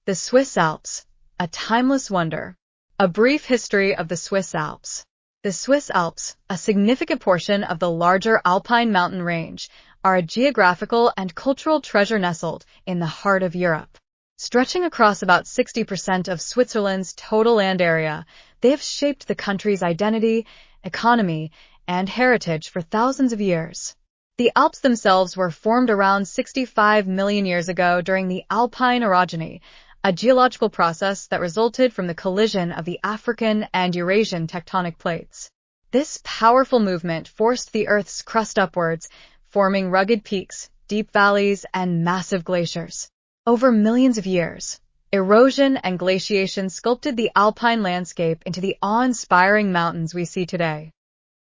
The Swiss Alps, a timeless wonder. A brief history of the Swiss Alps. The Swiss Alps, a significant portion of the larger Alpine mountain range, are a geographical and cultural treasure nestled in the heart of Europe. Stretching across about 60% of Switzerland's total land area, they have shaped the country's identity, economy, and heritage for thousands of years. The Alps themselves were formed around 65 million years ago during the Alpine orogeny, a geological process that resulted from the collision of the African and Eurasian tectonic plates. This powerful movement forced the Earth's crust upwards, forming rugged peaks, deep valleys, and massive glaciers. Over millions of years, erosion and glaciation sculpted the Alpine landscape into the awe-inspiring mountains we see today.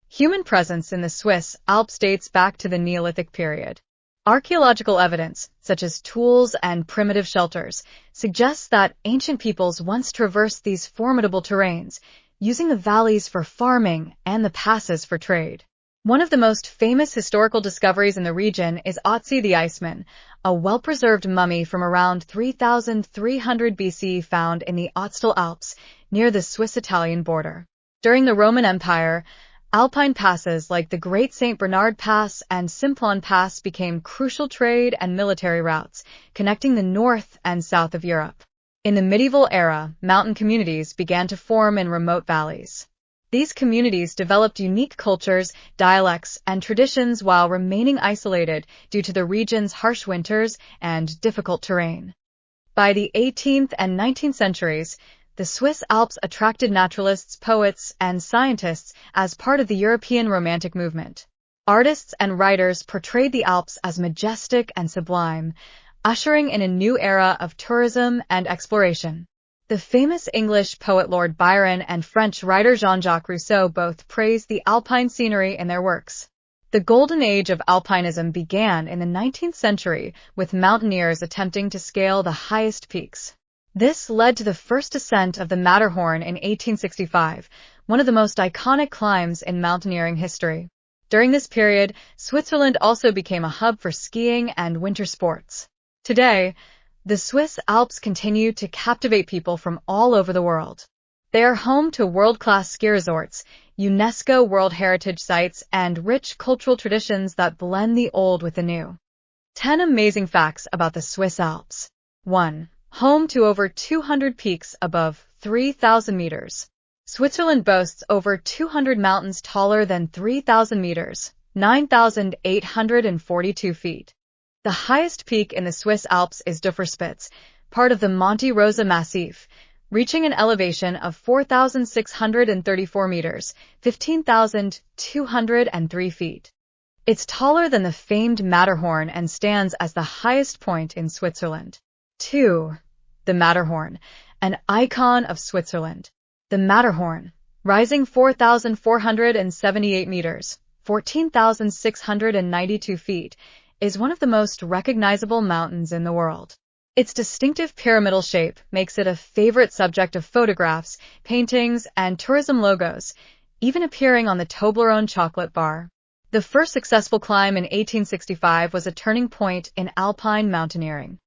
Human presence in the Swiss Alps dates back to the Neolithic period. Archaeological evidence, such as tools and primitive shelters, suggests that ancient peoples once traversed these formidable terrains, using the valleys for farming and the passes for trade. One of the most famous historical discoveries in the region is Otzi the Iceman, a well-preserved mummy from around 3300 BC found in the Ötztal Alps, near the Swiss-Italian border. During the Roman Empire, Alpine passes like the Great St. Bernard Pass and Simplon Pass became crucial trade and military routes, connecting the north and south of Europe. In the medieval era, mountain communities began to form in remote valleys. These communities developed unique cultures, dialects, and traditions while remaining isolated due to the region's harsh winters and difficult terrain. By the 18th and 19th centuries, the Swiss Alps attracted naturalists, poets, and scientists as part of the European Romantic movement. Artists and writers portrayed the Alps as majestic and sublime, ushering in a new era of tourism and exploration. The famous English poet Lord Byron and French writer Jean-Jacques Rousseau both praised the alpine scenery in their works. The golden age of alpinism began in the 19th century, with mountaineers attempting to scale the highest peaks. This led to the first ascent of the Matterhorn in 1865, one of the most iconic climbs in mountaineering history. During this period, Switzerland also became a hub for skiing and winter sports. Today, the Swiss Alps continue to captivate people from all over the world. They are home to world-class ski resorts, UNESCO World Heritage Sites, and rich cultural traditions that blend the old with the new. 10 amazing facts about the Swiss Alps. 1. Home to over 200 peaks above 3,000 meters. Switzerland boasts over 200 mountains taller than 3,000 meters, 9,842 feet. The highest peak in the Swiss Alps is Dufourspitz, part of the Monte Rosa Massif, reaching an elevation of 4,634 meters, 15,203 feet. It's taller than the famed Matterhorn and stands as the highest point in Switzerland. 2. The Matterhorn, an icon of Switzerland. The Matterhorn, rising 4,478 meters, 14,692 feet, is one of the most recognizable mountains in the world. Its distinctive pyramidal shape makes it a favorite subject of photographs, paintings, and tourism logos, even appearing on the Toblerone chocolate bar. The first successful climb in 1865 was a turning point in alpine mountaineering.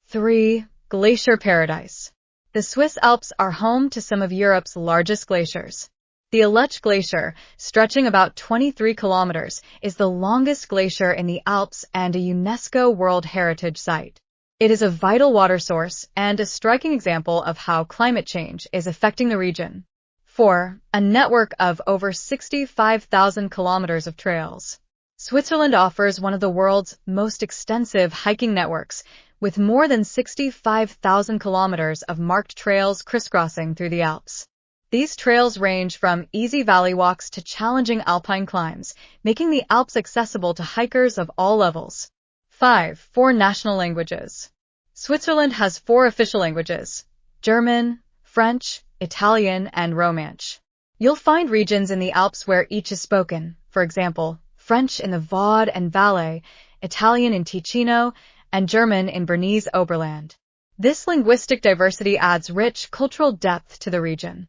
3. Glacier Paradise. The Swiss Alps are home to some of Europe's largest glaciers. The Aletsch Glacier, stretching about 23 kilometers, is the longest glacier in the Alps and a UNESCO World Heritage Site. It is a vital water source and a striking example of how climate change is affecting the region. 4. A network of over 65,000 kilometers of trails. Switzerland offers one of the world's most extensive hiking networks, with more than 65,000 kilometers of marked trails crisscrossing through the Alps. These trails range from easy valley walks to challenging alpine climbs, making the Alps accessible to hikers of all levels. 5. 4 national languages. Switzerland has 4 official languages: German, French, Italian, and Romansh. You'll find regions in the Alps where each is spoken, for example, French in the Vaud and Valais, Italian in Ticino, and German in Bernese Oberland. This linguistic diversity adds rich cultural depth to the region.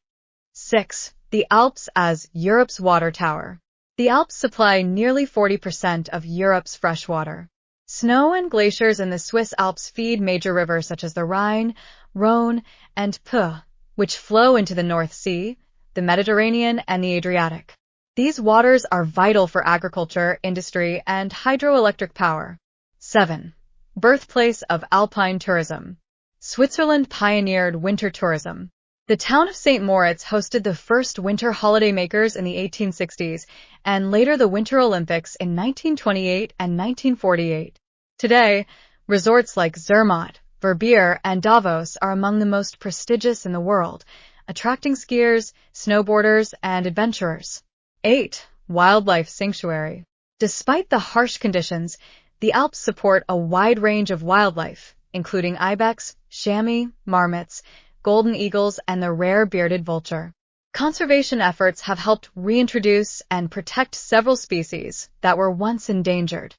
6. The Alps as Europe's water tower. The Alps supply nearly 40% of Europe's fresh water. Snow and glaciers in the Swiss Alps feed major rivers such as the Rhine, Rhone, and Peu, which flow into the North Sea, the Mediterranean, and the Adriatic. These waters are vital for agriculture, industry, and hydroelectric power. 7. Birthplace of alpine tourism. Switzerland pioneered winter tourism. The town of St. Moritz hosted the first winter holidaymakers in the 1860s and later the Winter Olympics in 1928 and 1948. Today, resorts like Zermatt, Verbier, and Davos are among the most prestigious in the world, attracting skiers, snowboarders, and adventurers. 8. Wildlife sanctuary. Despite the harsh conditions, the Alps support a wide range of wildlife, including ibex, chamois, marmots, golden eagles, and the rare bearded vulture. Conservation efforts have helped reintroduce and protect several species that were once endangered.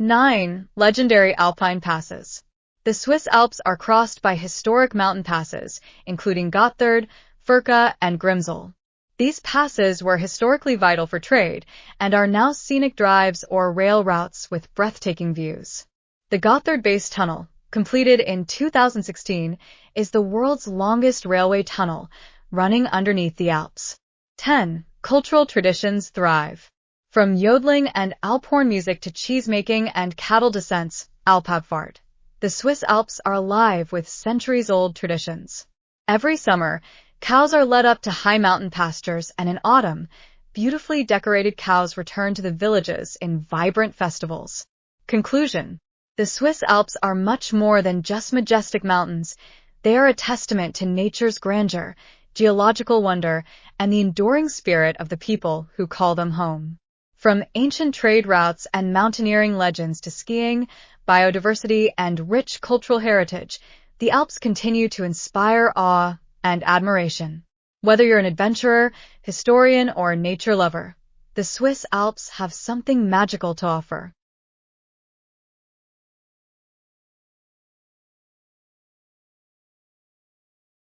9. Legendary alpine passes. The Swiss Alps are crossed by historic mountain passes, including Gotthard, Furka, and Grimsel. These passes were historically vital for trade and are now scenic drives or rail routes with breathtaking views. The Gotthard Base Tunnel, completed in 2016, is the world's longest railway tunnel, running underneath the Alps. 10. Cultural traditions thrive. From yodeling and Alphorn music to cheese-making and cattle descents, Alpabfahrt, the Swiss Alps are alive with centuries-old traditions. Every summer, cows are led up to high mountain pastures, and in autumn, beautifully decorated cows return to the villages in vibrant festivals. Conclusion. The Swiss Alps are much more than just majestic mountains. They are a testament to nature's grandeur, geological wonder, and the enduring spirit of the people who call them home. From ancient trade routes and mountaineering legends to skiing, biodiversity, and rich cultural heritage, the Alps continue to inspire awe and admiration. Whether you're an adventurer, historian, or nature lover, the Swiss Alps have something magical to offer.